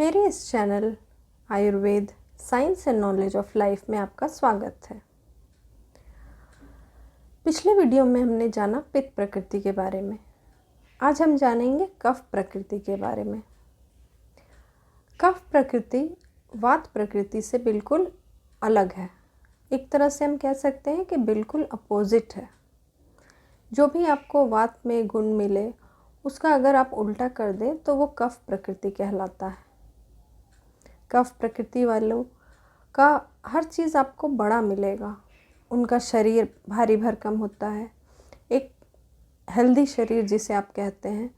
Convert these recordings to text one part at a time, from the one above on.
मेरे इस channel Ayurveda science and knowledge of life में आपका स्वागत है। पिछले वीडियो में हमने जाना पित्त प्रकृति के बारे में। आज हम जानेंगे कफ प्रकृति के बारे में। कफ प्रकृति वात प्रकृति से बिल्कुल अलग है। एक तरह से हम कह सकते हैं कि बिल्कुल अपोजिट है। जो भी आपको वात में गुण मिले उसका अगर आप उल्टा कर दें तो वो कफ प्रकृति कहलाता है। कफ प्रकृति वालों का हर चीज़ आपको बड़ा मिलेगा। उनका शरीर भारी भरकम होता है। एक हेल्दी शरीर जिसे आप कहते हैं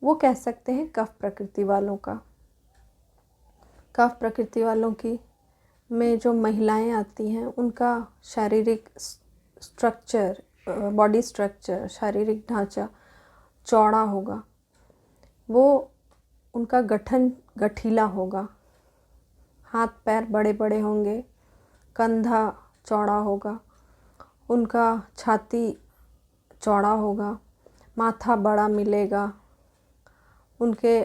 वो कह सकते हैं कफ प्रकृति वालों का। कफ प्रकृति वालों की में जो महिलाएं आती हैं उनका शारीरिक स्ट्रक्चर, बॉडी स्ट्रक्चर, शारीरिक ढांचा चौड़ा होगा। वो उनका गठन गठीला होगा। हाथ पैर बड़े बड़े होंगे, कंधा चौड़ा होगा, उनका छाती चौड़ा होगा, माथा बड़ा मिलेगा, उनके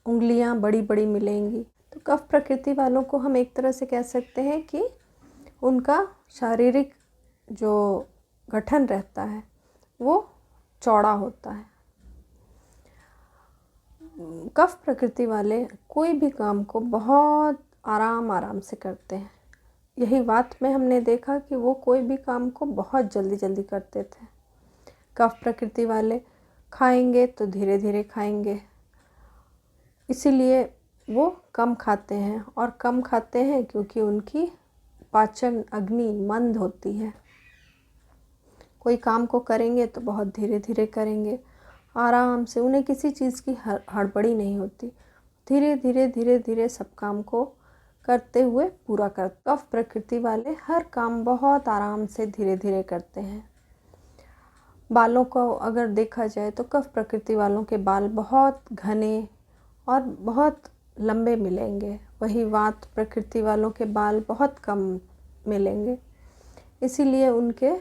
उंगलियां बड़ी बड़ी मिलेंगी। तो कफ प्रकृति वालों को हम एक तरह से कह सकते हैं कि उनका शारीरिक जो गठन रहता है वो चौड़ा होता है। कफ प्रकृति वाले कोई भी काम को बहुत आराम से करते हैं। यही बात में हमने देखा कि वो कोई भी काम को बहुत जल्दी जल्दी करते थे। कफ प्रकृति वाले खाएंगे तो धीरे धीरे खाएंगे, इसीलिए वो कम खाते हैं। और कम खाते हैं क्योंकि उनकी पाचन अग्नि मंद होती है। कोई काम को करेंगे तो बहुत धीरे धीरे करेंगे, आराम से। उन्हें किसी चीज़ की हड़बड़ी नहीं होती। धीरे धीरे सब काम को करते हुए पूरा करते। कफ प्रकृति वाले हर काम बहुत आराम से धीरे धीरे करते हैं। बालों को अगर देखा जाए तो कफ प्रकृति वालों के बाल बहुत घने और बहुत लंबे मिलेंगे। वही वात प्रकृति वालों के बाल बहुत कम मिलेंगे। इसीलिए उनके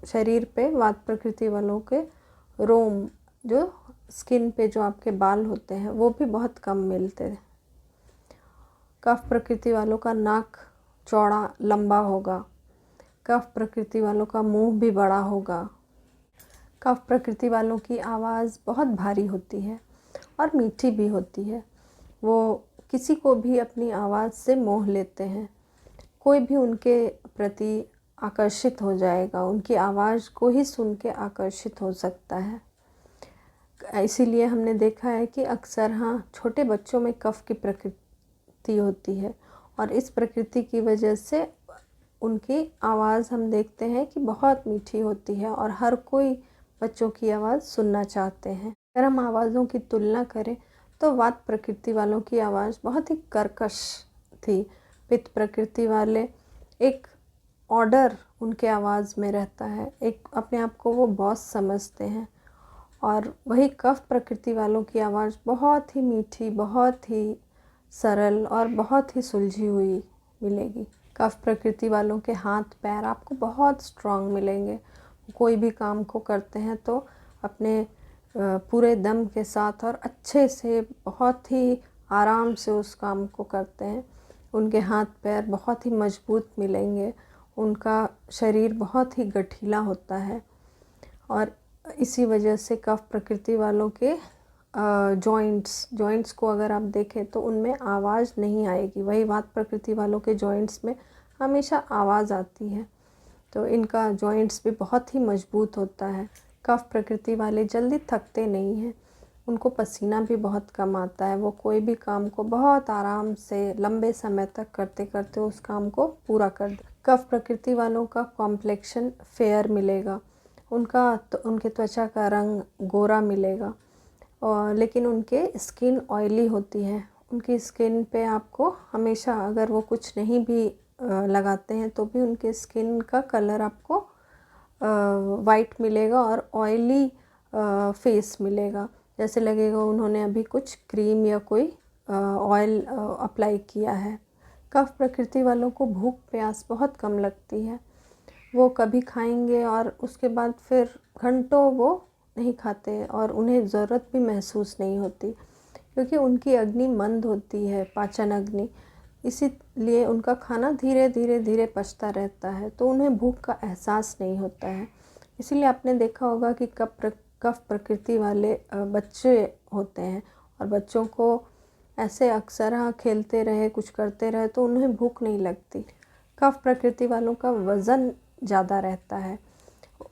शरीर पे वात प्रकृति वालों के रोम, जो स्किन पे जो आपके बाल होते हैं, वो भी बहुत कम मिलते हैं। कफ प्रकृति वालों का नाक चौड़ा लंबा होगा। कफ प्रकृति वालों का मुंह भी बड़ा होगा। कफ प्रकृति वालों की आवाज़ बहुत भारी होती है और मीठी भी होती है। वो किसी को भी अपनी आवाज़ से मोह लेते हैं। कोई भी उनके प्रति आकर्षित हो जाएगा, उनकी आवाज़ को ही सुन के आकर्षित हो सकता है। इसीलिए हमने देखा है कि अक्सर छोटे बच्चों में कफ की प्रकृति होती है और इस प्रकृति की वजह से उनकी आवाज़ हम देखते हैं कि बहुत मीठी होती है और हर कोई बच्चों की आवाज़ सुनना चाहते हैं। अगर हम आवाज़ों की तुलना करें तो वात प्रकृति वालों की आवाज़ बहुत ही कर्कश थी। पित्त प्रकृति वाले एक ऑर्डर उनके आवाज़ में रहता है, एक अपने आप को वो बॉस समझते हैं। और वही कफ प्रकृति वालों की आवाज़ बहुत ही मीठी, बहुत ही सरल और बहुत ही सुलझी हुई मिलेगी। कफ प्रकृति वालों के हाथ पैर आपको बहुत स्ट्रांग मिलेंगे। कोई भी काम को करते हैं तो अपने पूरे दम के साथ और अच्छे से बहुत ही आराम से उस काम को करते हैं। उनके हाथ पैर बहुत ही मजबूत मिलेंगे। उनका शरीर बहुत ही गठीला होता है और इसी वजह से कफ प्रकृति वालों के जॉइंट्स को अगर आप देखें तो उनमें आवाज़ नहीं आएगी। वही वात प्रकृति वालों के जॉइंट्स में हमेशा आवाज़ आती है। तो इनका जॉइंट्स भी बहुत ही मजबूत होता है। कफ प्रकृति वाले जल्दी थकते नहीं हैं। उनको पसीना भी बहुत कम आता है। वो कोई भी काम को बहुत आराम से लंबे समय तक करते करते उस काम को पूरा कर दे। कफ प्रकृति वालों का कॉम्प्लेक्शन फेयर मिलेगा। उनके त्वचा का रंग गोरा मिलेगा। और लेकिन उनके स्किन ऑयली होती है। उनकी स्किन पे आपको हमेशा, अगर वो कुछ नहीं भी लगाते हैं तो भी उनके स्किन का कलर आपको वाइट मिलेगा और ऑयली फेस मिलेगा। जैसे लगेगा उन्होंने अभी कुछ क्रीम या कोई ऑयल अप्लाई किया है। कफ प्रकृति वालों को भूख प्यास बहुत कम लगती है। वो कभी खाएंगे और उसके बाद फिर घंटों वो नहीं खाते और उन्हें ज़रूरत भी महसूस नहीं होती। क्योंकि उनकी अग्नि मंद होती है, पाचन अग्नि, इसीलिए उनका खाना धीरे धीरे धीरे पचता रहता है, तो उन्हें भूख का एहसास नहीं होता है। इसीलिए आपने देखा होगा कि कफ प्रकृति वाले बच्चे होते हैं और बच्चों को ऐसे अक्सर खेलते रहे, कुछ करते रहे तो उन्हें भूख नहीं लगती। कफ प्रकृति वालों का वज़न ज़्यादा रहता है,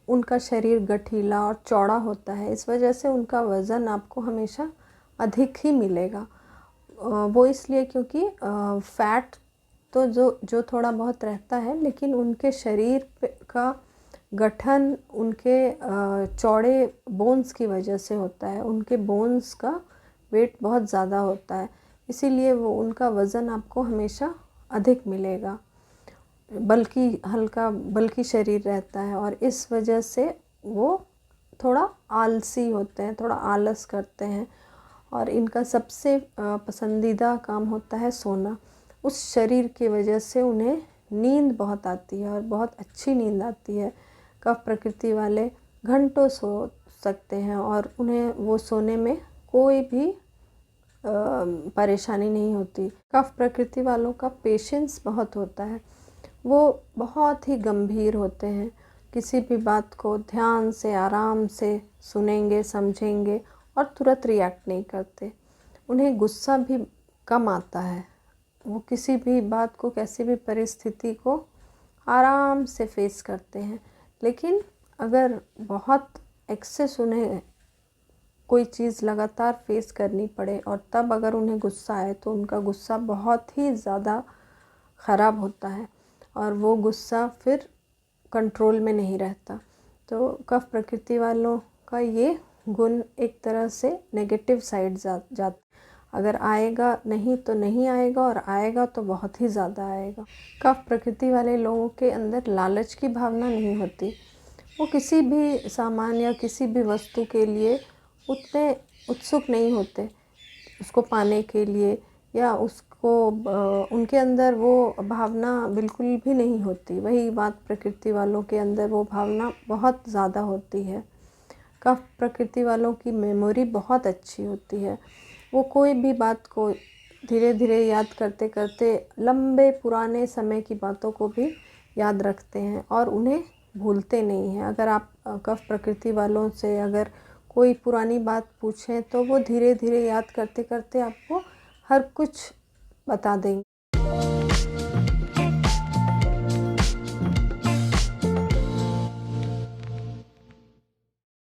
उनका शरीर गठीला और चौड़ा होता है, इस वजह से उनका वज़न आपको हमेशा अधिक ही मिलेगा। वो इसलिए क्योंकि फैट तो जो थोड़ा बहुत रहता है, लेकिन उनके शरीर का गठन उनके चौड़े बोन्स की वजह से होता है। उनके बोन्स का वेट बहुत ज़्यादा होता है, इसीलिए वो उनका वज़न आपको हमेशा अधिक मिलेगा, बल्कि शरीर रहता है। और इस वजह से वो थोड़ा आलसी होते हैं, थोड़ा आलस करते हैं, और इनका सबसे पसंदीदा काम होता है सोना। उस शरीर की वजह से उन्हें नींद बहुत आती है और बहुत अच्छी नींद आती है। कफ प्रकृति वाले घंटों सो सकते हैं और उन्हें वो सोने में कोई भी परेशानी नहीं होती। कफ प्रकृति वालों का पेशेंस बहुत होता है, वो बहुत ही गंभीर होते हैं, किसी भी बात को ध्यान से आराम से सुनेंगे, समझेंगे और तुरंत रिएक्ट नहीं करते। उन्हें गुस्सा भी कम आता है, वो किसी भी बात को, कैसी भी परिस्थिति को आराम से फेस करते हैं। लेकिन अगर बहुत एक्सेस उन्हें कोई चीज़ लगातार फेस करनी पड़े और तब अगर उन्हें गुस्सा आए तो उनका गुस्सा बहुत ही ज़्यादा ख़राब होता है और वो गुस्सा फिर कंट्रोल में नहीं रहता। तो कफ प्रकृति वालों का ये गुण एक तरह से नेगेटिव साइड जाता, अगर आएगा नहीं तो नहीं आएगा, और आएगा तो बहुत ही ज़्यादा आएगा। कफ प्रकृति वाले लोगों के अंदर लालच की भावना नहीं होती, वो किसी भी सामान या किसी भी वस्तु के लिए उतने उत्सुक नहीं होते उसको पाने के लिए, या उसको उनके अंदर वो भावना बिल्कुल भी नहीं होती। वही बात प्रकृति वालों के अंदर वो भावना बहुत ज़्यादा होती है। कफ प्रकृति वालों की मेमोरी बहुत अच्छी होती है, वो कोई भी बात को धीरे धीरे याद करते करते लंबे पुराने समय की बातों को भी याद रखते हैं और उन्हें भूलते नहीं हैं। अगर आप कफ प्रकृति वालों से अगर कोई पुरानी बात पूछें तो वो धीरे धीरे याद करते करते आपको हर कुछ बता देंगे।